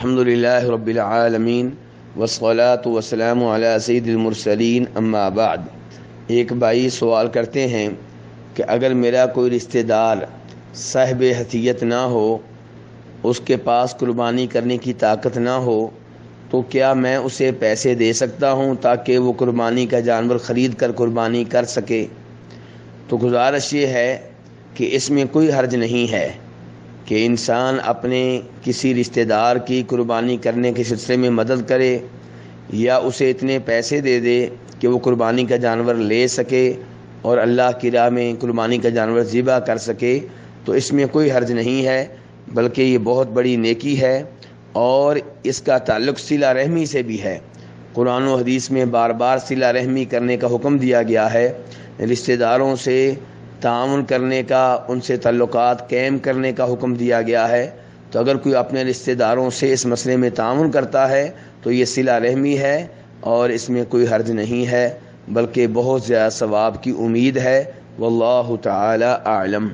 الحمدللہ رب العالمین والصلاة والسلام علی سید المرسلین اما بعد۔ ایک بھائی سوال کرتے ہیں کہ اگر میرا کوئی رشتہ دار صاحب حیثیت نہ ہو، اس کے پاس قربانی کرنے کی طاقت نہ ہو، تو کیا میں اسے پیسے دے سکتا ہوں تاکہ وہ قربانی کا جانور خرید کر قربانی کر سکے؟ تو گزارش یہ ہے کہ اس میں کوئی حرج نہیں ہے کہ انسان اپنے کسی رشتہ دار کی قربانی کرنے کے سلسلے میں مدد کرے یا اسے اتنے پیسے دے دے کہ وہ قربانی کا جانور لے سکے اور اللہ کی راہ میں قربانی کا جانور ذبح کر سکے، تو اس میں کوئی حرج نہیں ہے، بلکہ یہ بہت بڑی نیکی ہے اور اس کا تعلق صلہ رحمی سے بھی ہے۔ قرآن و حدیث میں بار بار صلہ رحمی کرنے کا حکم دیا گیا ہے، رشتہ داروں سے تعاون کرنے کا، ان سے تعلقات قائم کرنے کا حکم دیا گیا ہے۔ تو اگر کوئی اپنے رشتہ داروں سے اس مسئلے میں تعاون کرتا ہے تو یہ صلہ رحمی ہے اور اس میں کوئی حرج نہیں ہے، بلکہ بہت زیادہ ثواب کی امید ہے۔ واللہ تعالی اعلم۔